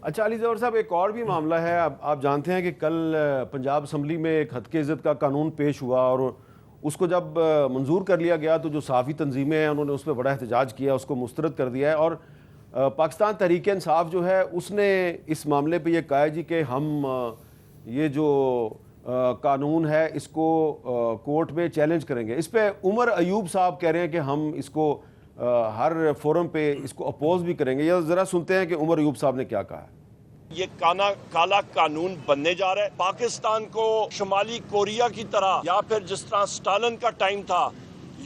اچھا علی زفر صاحب، ایک اور بھی معاملہ ہے. آپ جانتے ہیں کہ کل پنجاب اسمبلی میں ایک حد کی عزت کا قانون پیش ہوا، اور اس کو جب منظور کر لیا گیا تو جو صحافی تنظیمیں ہیں انہوں نے اس پہ بڑا احتجاج کیا، اس کو مسترد کر دیا ہے. اور پاکستان تحریک انصاف جو ہے اس نے اس معاملے پہ یہ کہا ہے جی کہ ہم یہ جو قانون ہے اس کو کورٹ میں چیلنج کریں گے. اس پہ عمر ایوب صاحب کہہ رہے ہیں کہ ہم اس کو ہر فورم پہ اس کو اپوز بھی کریں گے. یہ ذرا سنتے ہیں کہ عمر ایوب صاحب نے کیا کہا ہے. یہ کالا قانون بننے جا رہا ہے. پاکستان کو شمالی کوریا کی طرح، یا پھر جس طرح سٹالن کا ٹائم تھا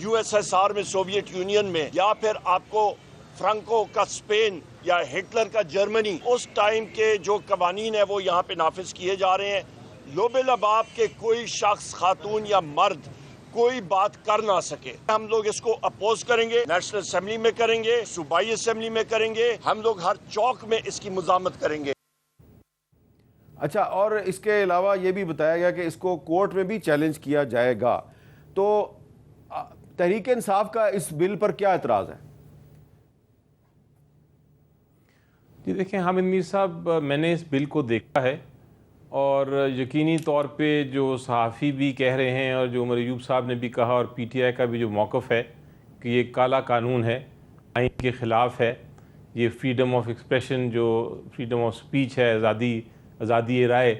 USSR میں، سوویت یونین میں، یا پھر آپ کو فرانکو کا اسپین یا ہٹلر کا جرمنی، اس ٹائم کے جو قوانین ہیں وہ یہاں پہ نافذ کیے جا رہے ہیں. لوب لباب کے کوئی شخص، خاتون یا مرد کوئی بات کر نہ سکے. ہم لوگ اس کو اپوز کریں گے، نیشنل اسمبلی میں کریں گے، صوبائی اسمبلی میں کریں گے، ہم لوگ ہر چوک میں اس کی مزاحمت کریں گے. اچھا، اور اس کے علاوہ یہ بھی بتایا گیا کہ اس کو کورٹ میں بھی چیلنج کیا جائے گا. تو تحریک انصاف کا اس بل پر کیا اعتراض ہے؟ جی دیکھیں حامد میر صاحب، میں نے اس بل کو دیکھا ہے، اور یقینی طور پہ جو صحافی بھی کہہ رہے ہیں اور جو عمر ایوب صاحب نے بھی کہا، اور PTI کا بھی جو موقف ہے کہ یہ کالا قانون ہے، آئین کے خلاف ہے. یہ فریڈم آف ایکسپریشن، جو فریڈم آف سپیچ ہے، آزادی رائے،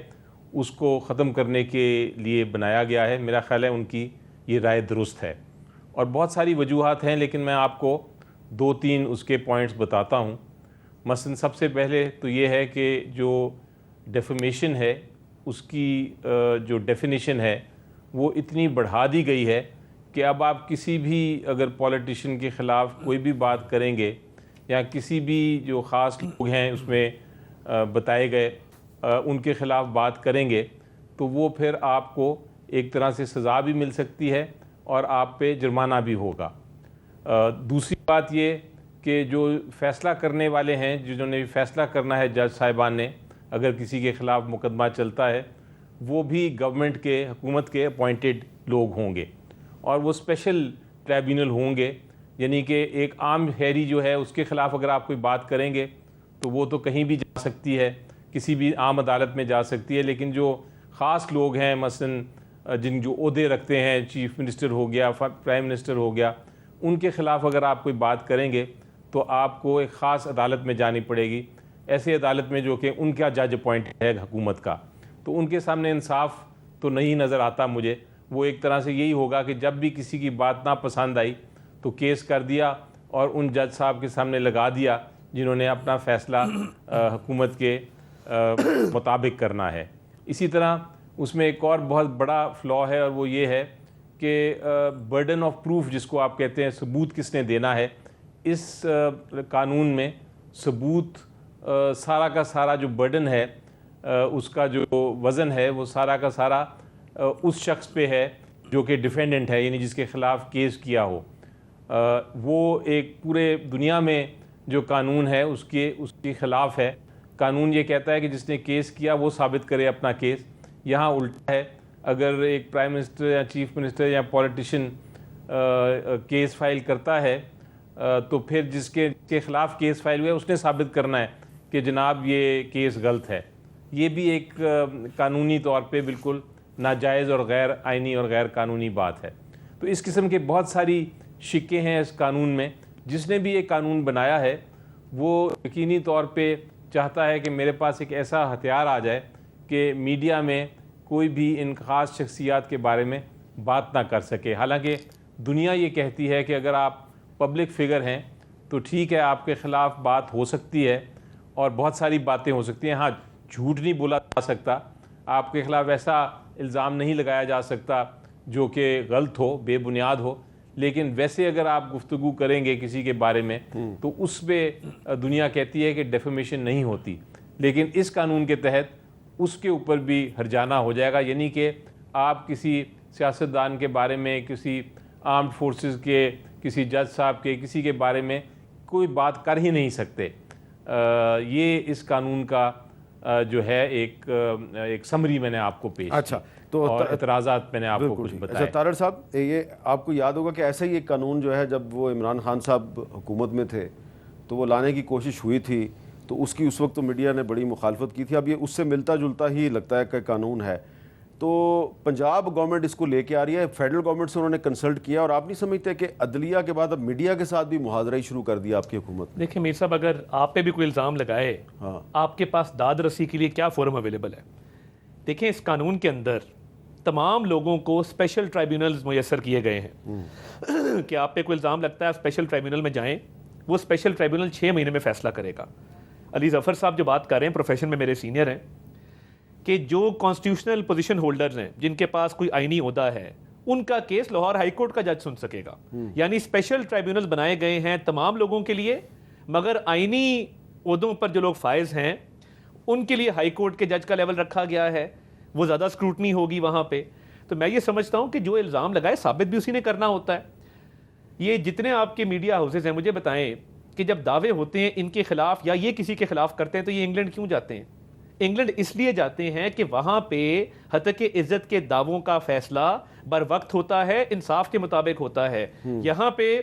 اس کو ختم کرنے کے لیے بنایا گیا ہے. میرا خیال ہے ان کی یہ رائے درست ہے، اور بہت ساری وجوہات ہیں، لیکن میں آپ کو 2-3 اس کے پوائنٹس بتاتا ہوں. مثلا سب سے پہلے تو یہ ہے کہ جو ڈیفیمیشن ہے اس کی جو ڈیفینیشن ہے وہ اتنی بڑھا دی گئی ہے کہ اب آپ کسی بھی اگر پولیٹیشین کے خلاف کوئی بھی بات کریں گے، یا کسی بھی جو خاص لوگ ہیں اس میں بتائے گئے ان کے خلاف بات کریں گے، تو وہ پھر آپ کو ایک طرح سے سزا بھی مل سکتی ہے اور آپ پہ جرمانہ بھی ہوگا. دوسری بات یہ کہ جو فیصلہ کرنے والے ہیں، جنہوں نے فیصلہ کرنا ہے جج صاحبان نے، اگر کسی کے خلاف مقدمہ چلتا ہے، وہ بھی گورنمنٹ کے، حکومت کے اپوائنٹڈ لوگ ہوں گے، اور وہ اسپیشل ٹریبیونل ہوں گے. یعنی کہ ایک عام شہری جو ہے اس کے خلاف اگر آپ کوئی بات کریں گے تو وہ تو کہیں بھی جا سکتی ہے، کسی بھی عام عدالت میں جا سکتی ہے. لیکن جو خاص لوگ ہیں، مثلا جو عہدے رکھتے ہیں، چیف منسٹر ہو گیا، پرائم منسٹر ہو گیا، ان کے خلاف اگر آپ کوئی بات کریں گے تو آپ کو ایک خاص عدالت میں جانی پڑے گی، ایسی عدالت میں جو کہ ان کا جج اپوائنٹ ہے حکومت کا. تو ان کے سامنے انصاف تو نہیں نظر آتا مجھے. وہ ایک طرح سے یہی ہوگا کہ جب بھی کسی کی بات نہ پسند آئی تو کیس کر دیا اور ان جج صاحب کے سامنے لگا دیا جنہوں نے اپنا فیصلہ حکومت کے مطابق کرنا ہے. اسی طرح اس میں ایک اور بہت بڑا فلا ہے، اور وہ یہ ہے کہ برڈن آف پروف جس کو آپ کہتے ہیں، ثبوت کس نے دینا ہے. اس قانون میں ثبوت سارا کا سارا جو برڈن ہے، اس کا جو وزن ہے، وہ سارا کا سارا اس شخص پہ ہے جو کہ ڈیفینڈنٹ ہے، یعنی جس کے خلاف کیس کیا ہو. وہ ایک پورے دنیا میں جو قانون ہے اس کے خلاف ہے. قانون یہ کہتا ہے کہ جس نے کیس کیا وہ ثابت کرے اپنا کیس. یہاں الٹا ہے، اگر ایک پرائم منسٹر یا چیف منسٹر یا پولیٹیشین کیس فائل کرتا ہے تو پھر جس کے خلاف کیس فائل ہوا ہے اس نے ثابت کرنا ہے کہ جناب یہ کیس غلط ہے. یہ بھی ایک قانونی طور پہ بالکل ناجائز اور غیر آئینی اور غیر قانونی بات ہے. تو اس قسم کے بہت ساری شکیں ہیں اس قانون میں. جس نے بھی یہ قانون بنایا ہے وہ یقینی طور پہ چاہتا ہے کہ میرے پاس ایک ایسا ہتھیار آ جائے کہ میڈیا میں کوئی بھی ان خاص شخصیات کے بارے میں بات نہ کر سکے. حالانکہ دنیا یہ کہتی ہے کہ اگر آپ پبلک فگر ہیں تو ٹھیک ہے، آپ کے خلاف بات ہو سکتی ہے اور بہت ساری باتیں ہو سکتی ہیں. ہاں، جھوٹ نہیں بولا جا سکتا، آپ کے خلاف ایسا الزام نہیں لگایا جا سکتا جو کہ غلط ہو، بے بنیاد ہو. لیکن ویسے اگر آپ گفتگو کریں گے کسی کے بارے میں تو اس پہ دنیا کہتی ہے کہ ڈیفیمیشن نہیں ہوتی. لیکن اس قانون کے تحت اس کے اوپر بھی ہرجانہ ہو جائے گا. یعنی کہ آپ کسی سیاستدان کے بارے میں، کسی آرمڈ فورسز کے، کسی جج صاحب کے، کسی کے بارے میں کوئی بات کر ہی نہیں سکتے. یہ اس قانون کا جو ہے ایک سمری میں نے آپ کو پیش. اچھا، تو اور اعتراضات میں نے آپ کو کچھ بتائے. اچھا طارڑ صاحب، یہ آپ کو یاد ہوگا کہ ایسا ہی ایک قانون جو ہے جب وہ عمران خان صاحب حکومت میں تھے تو وہ لانے کی کوشش ہوئی تھی، تو تو اس کی اس وقت تو میڈیا نے بڑی مخالفت کی تھی. اب یہ اس سے ملتا جلتا ہی لگتا ہے کہ قانون ہے. تو پنجاب گورنمنٹ اس کو لے کے آ رہی ہے, فیڈرل گورنمنٹ سے انہوں نے کنسلٹ کیا, اور آپ نہیں سمجھتے کہ عدلیہ کے بعد اب میڈیا کے ساتھ بھی محاذرہ ہی شروع کر دیا آپ کی حکومت؟ دیکھیں میر صاحب, اگر آپ پہ بھی کوئی الزام لگائے, آپ کے پاس داد رسی کے لیے کیا فورم اویلیبل ہے؟ دیکھیں اس قانون کے اندر تمام لوگوں کو اسپیشل ٹرائیبیونلز میسر کیے گئے ہیں کہ آپ پہ کوئی الزام لگتا ہے اسپیشل ٹرائیبیونل میں جائیں, وہ اسپیشل ٹرائیبیونل 6 مہینے میں فیصلہ کرے گا. علی ظفر صاحب جو بات کر رہے ہیں, پروفیشن میں میرے سینئر ہیں, کہ جو کانسٹیٹیوشنل پوزیشن ہولڈرز ہیں جن کے پاس کوئی آئینی عہدہ ہے, ان کا کیس لاہور ہائی کورٹ کا جج سن سکے گا. یعنی اسپیشل ٹرائیبیونلز بنائے گئے ہیں تمام لوگوں کے لیے, مگر آئینی عہدوں پر جو لوگ فائز ہیں ان کے لیے ہائی کورٹ کے جج کا لیول رکھا گیا ہے, وہ زیادہ اسکروٹنی ہوگی وہاں پہ. تو میں یہ سمجھتا ہوں کہ جو الزام لگائے ثابت بھی اسی نے کرنا ہوتا ہے. یہ جتنے آپ کے میڈیا ہاؤسز ہیں, مجھے بتائیں کہ جب دعوے ہوتے ہیں ان کے خلاف یا یہ کسی کے خلاف کرتے ہیں تو یہ انگلینڈ کیوں جاتے ہیں؟ انگلینڈ اس لیے جاتے ہیں کہ وہاں پہ ہتک عزت کے دعووں کا فیصلہ بر وقت ہوتا ہے, انصاف کے مطابق ہوتا ہے. یہاں پہ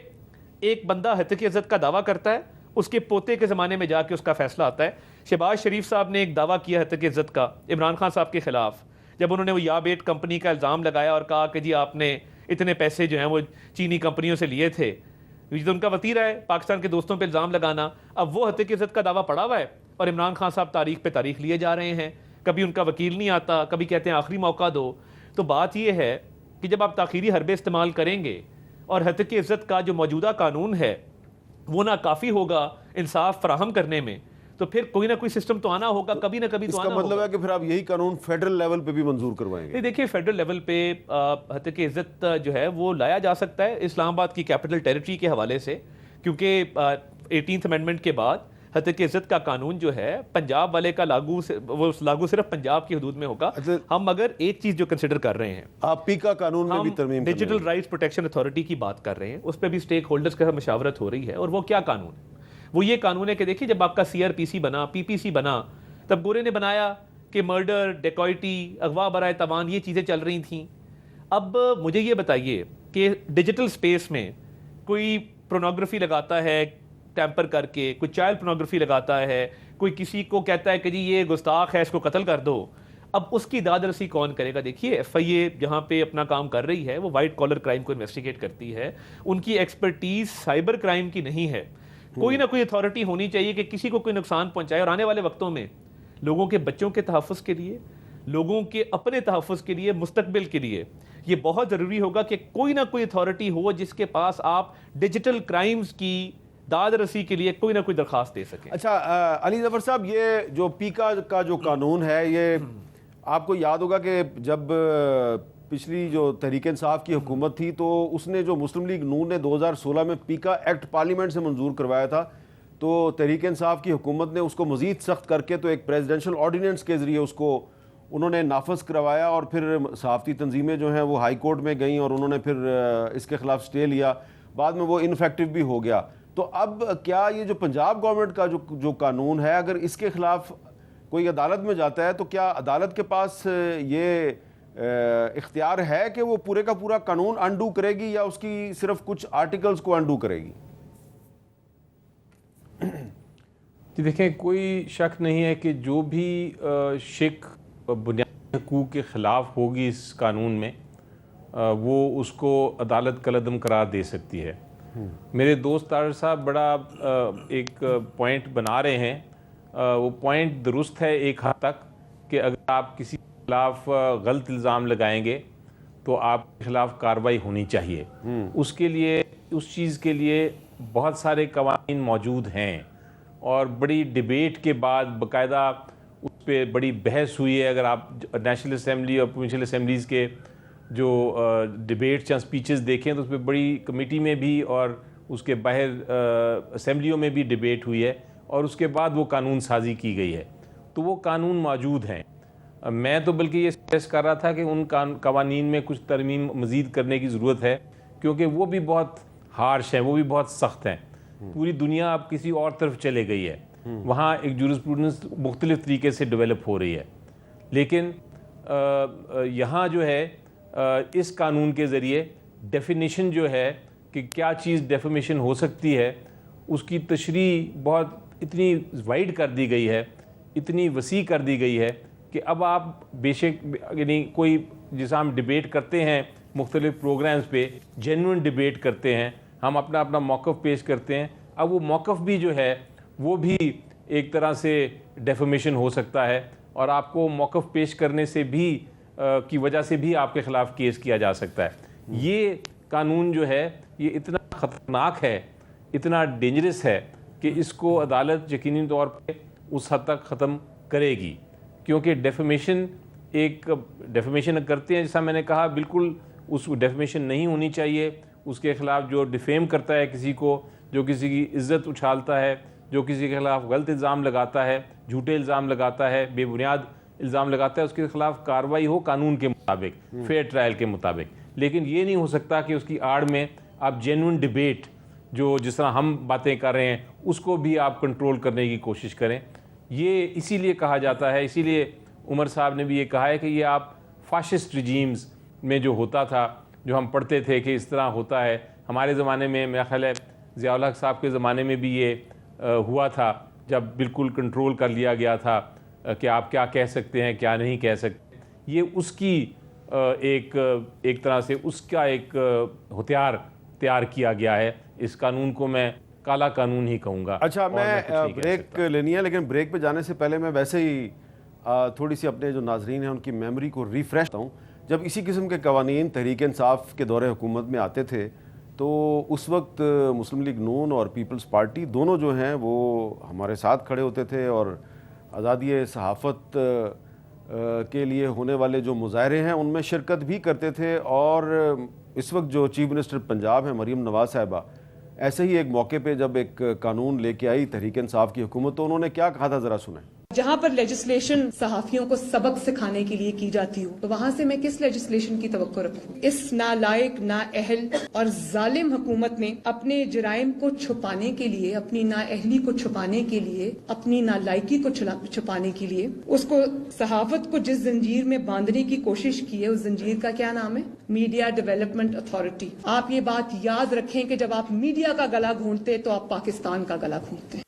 ایک بندہ ہتک عزت کا دعویٰ کرتا ہے, اس کے پوتے کے زمانے میں جا کے اس کا فیصلہ آتا ہے. شہباز شریف صاحب نے ایک دعویٰ کیا ہتک عزت کا عمران خان صاحب کے خلاف, جب انہوں نے وہ یا بیٹ کمپنی کا الزام لگایا اور کہا کہ جی آپ نے اتنے پیسے جو ہیں وہ چینی کمپنیوں سے لیے تھے. یہ تو ان کا وطیرہ ہے پاکستان کے دوستوں پہ الزام لگانا. اب وہ ہتک عزت کا دعویٰ پڑا ہوا ہے اور عمران خان صاحب تاریخ پہ تاریخ لیے جا رہے ہیں. کبھی ان کا وکیل نہیں آتا, کبھی کہتے ہیں آخری موقع دو. تو بات یہ ہے کہ جب آپ تاخیری حربے استعمال کریں گے اور ہتک عزت کا جو موجودہ قانون ہے وہ نہ کافی ہوگا انصاف فراہم کرنے میں, تو پھر کوئی نہ کوئی سسٹم تو آنا ہوگا, کبھی نہ کبھی تو آنا ہوگا. اس کا مطلب ہے کہ پھر آپ یہی قانون فیڈرل لیول پہ بھی منظور کروائیں گے؟ دیکھیے فیڈرل لیول پہ ہتک عزت جو ہے وہ لایا جا سکتا ہے اسلام آباد کی کیپٹل ٹیریٹری کے حوالے سے, کیونکہ 18th امینڈمنٹ کے بعد ہتک عزت کا قانون جو ہے پنجاب والے کا لاگو صرف پنجاب کی حدود میں ہوگا. ہم مگر ایک چیز جو کنسیڈر کر رہے ہیں, آپ پیکا قانون میں بھی ترمیم کرنے ڈیجیٹل رائٹس پروٹیکشن اتھارٹی کی بات کر رہے ہیں, اس پہ بھی اسٹیک ہولڈرز کے ساتھ مشاورت ہو رہی ہے. اور وہ کیا قانون ہے؟ وہ یہ قانون ہے کہ دیکھیے جب آپ کا CRPC بنا, PPC بنا, تب گورے نے بنایا کہ مرڈر, ڈیکوائٹی, اغوا برائے تاوان یہ چیزیں چل رہی تھیں. اب مجھے یہ بتائیے کہ ڈیجیٹل سپیس میں کوئی پورنوگرافی لگاتا ہے ٹیمپر کر کے, کوئی چائلڈ پورنوگرافی لگاتا ہے, کوئی کسی کو کہتا ہے کہ جی یہ گستاخ ہے اس کو قتل کر دو, اب اس کی داد رسی کون کرے گا؟ دیکھیے FIA جہاں پہ اپنا کام کر رہی ہے وہ وائٹ کالر کرائم کو انویسٹیگیٹ کرتی ہے, ان کی ایکسپرٹیز سائبر کرائم کی نہیں ہے. کوئی نہ کوئی اتھارٹی ہونی چاہیے کہ کسی کو کوئی نقصان پہنچائے. اور آنے والے وقتوں میں لوگوں کے بچوں کے تحفظ کے لیے, لوگوں کے اپنے تحفظ کے لیے, مستقبل کے لیے یہ بہت ضروری ہوگا کہ کوئی نہ کوئی اتھارٹی ہو جس کے پاس آپ ڈیجیٹل کرائمز کی داد رسی کے لیے کوئی نہ کوئی درخواست دے سکیں. اچھا علی ظفر صاحب, یہ جو پیکا کا جو قانون ہے, یہ آپ کو یاد ہوگا کہ جب پچھلی جو تحریک انصاف کی حکومت تھی تو اس نے جو مسلم لیگ نون نے 2016 میں پیکا ایکٹ پارلیمنٹ سے منظور کروایا تھا, تو تحریک انصاف کی حکومت نے اس کو مزید سخت کر کے تو ایک پریزیڈنشل آرڈیننس کے ذریعے اس کو انہوں نے نافذ کروایا, اور پھر صحافتی تنظیمیں جو ہیں وہ ہائی کورٹ میں گئیں اور انہوں نے پھر اس کے خلاف سٹے لیا, بعد میں وہ انفیکٹو بھی ہو گیا. تو اب کیا یہ جو پنجاب گورنمنٹ کا جو قانون ہے, اگر اس کے خلاف کوئی عدالت میں جاتا ہے تو کیا عدالت کے پاس یہ اختیار ہے کہ وہ پورے کا پورا قانون انڈو کرے گی, یا اس کی صرف کچھ آرٹیکلز کو انڈو کرے گی؟ جی دیکھیں, کوئی شک نہیں ہے کہ جو بھی شک بنیادی حقوق کے خلاف ہوگی اس قانون میں وہ اس کو عدالت کالعدم قرار دے سکتی ہے. میرے دوست طاہر صاحب بڑا ایک پوائنٹ بنا رہے ہیں, وہ پوائنٹ درست ہے ایک حد تک کہ اگر آپ کسی کے خلاف غلط الزام لگائیں گے تو آپ کے خلاف کارروائی ہونی چاہیے. اس کے لیے, اس چیز کے لیے بہت سارے قوانین موجود ہیں, اور بڑی ڈیبیٹ کے بعد باقاعدہ اس پہ بڑی بحث ہوئی ہے. اگر آپ نیشنل اسمبلی اور پروونشل اسمبلیز کے جو ڈیبیٹس یا سپیچز دیکھیں تو اس پہ بڑی کمیٹی میں بھی اور اس کے باہر اسمبلیوں میں بھی ڈیبیٹ ہوئی ہے, اور اس کے بعد وہ قانون سازی کی گئی ہے. تو وہ قانون موجود ہیں. میں تو بلکہ یہ سجیسٹ کر رہا تھا کہ ان قوانین میں کچھ ترمیم مزید کرنے کی ضرورت ہے, کیونکہ وہ بھی بہت ہارش ہیں, وہ بھی بہت سخت ہیں. پوری دنیا اب کسی اور طرف چلے گئی ہے, وہاں ایک جورسپروڈنس مختلف طریقے سے ڈیولپ ہو رہی ہے. لیکن یہاں جو ہے اس قانون کے ذریعے ڈیفینیشن جو ہے کہ کیا چیز ڈیفیمیشن ہو سکتی ہے, اس کی تشریح بہت اتنی وائڈ کر دی گئی ہے، اتنی وسیع کر دی گئی ہے کہ اب آپ بے شک یعنی کوئی جیسا ہم ڈیبیٹ کرتے ہیں مختلف پروگرامز پہ، جینوئن ڈیبیٹ کرتے ہیں، ہم اپنا اپنا موقف پیش کرتے ہیں، اب وہ موقف بھی جو ہے وہ بھی ایک طرح سے ڈیفیمیشن ہو سکتا ہے، اور آپ کو موقف پیش کرنے سے بھی کی وجہ سے بھی آپ کے خلاف کیس کیا جا سکتا ہے۔ یہ قانون جو ہے یہ اتنا خطرناک ہے، اتنا ڈینجرس ہے کہ اس کو عدالت یقینی طور پہ اس حد تک ختم کرے گی، کیونکہ ڈیفیمیشن کرتے ہیں، جیسا میں نے کہا بالکل اس ڈیفیمیشن نہیں ہونی چاہیے۔ اس کے خلاف جو ڈیفیم کرتا ہے کسی کو، جو کسی کی عزت اچھالتا ہے، جو کسی کے خلاف غلط الزام لگاتا ہے، جھوٹے الزام لگاتا ہے، بے بنیاد الزام لگاتا ہے، اس کے خلاف کارروائی ہو قانون کے مطابق، فیئر ٹرائل کے مطابق۔ لیکن یہ نہیں ہو سکتا کہ اس کی آڑ میں آپ جینوئن ڈیبیٹ جو جس طرح ہم باتیں کر رہے ہیں اس کو بھی آپ کنٹرول کرنے کی کوشش کریں۔ یہ اسی لیے کہا جاتا ہے، اسی لیے عمر صاحب نے بھی یہ کہا ہے کہ یہ آپ فاشسٹ رجیمز میں جو ہوتا تھا، جو ہم پڑھتے تھے کہ اس طرح ہوتا ہے، ہمارے زمانے میں میرا خیال ہے ضیاء الحق صاحب کے زمانے میں بھی یہ ہوا تھا، جب بالکل کنٹرول کر لیا گیا تھا کہ آپ کیا کہہ سکتے ہیں کیا نہیں کہہ سکتے۔ یہ اس کی ایک طرح سے اس کا ایک ہتھیار تیار کیا گیا ہے۔ اس قانون کو میں کالا قانون ہی کہوں گا۔ اچھا، میں بریک لینی ہے، لیکن بریک پہ جانے سے پہلے میں ویسے ہی تھوڑی سی اپنے جو ناظرین ہیں ان کی میموری کو ریفریش کرتا ہوں۔ جب اسی قسم کے قوانین تحریک انصاف کے دور حکومت میں آتے تھے تو اس وقت مسلم لیگ نون اور پیپلز پارٹی دونوں جو ہیں وہ ہمارے ساتھ کھڑے ہوتے تھے، اور آزادی صحافت کے لیے ہونے والے جو مظاہرے ہیں ان میں شرکت بھی کرتے تھے۔ اور اس وقت جو چیف منسٹر پنجاب ہیں مریم نواز صاحبہ، ایسے ہی ایک موقع پہ جب ایک قانون لے کے آئی تحریک انصاف کی حکومت، تو انہوں نے کیا کہا تھا ذرا سنیں۔ جہاں پر لیجسلیشن صحافیوں کو سبق سکھانے کے لیے کی جاتی ہو تو وہاں سے میں کس لیجسلیشن کی توقع رکھوں؟ اس نالائق، نااہل اور ظالم حکومت نے اپنے جرائم کو چھپانے کے لیے، اپنی نااہلی کو چھپانے کے لیے، اپنی نالائقی کو چھپانے کے لیے اس کو صحافت کو جس زنجیر میں باندھنے کی کوشش کی ہے، اس زنجیر کا کیا نام ہے؟ Media development authority. آپ یہ بات یاد رکھیں کہ جب آپ میڈیا کا گلا گھونٹتے تو آپ پاکستان کا گلا گھونٹتے ہیں۔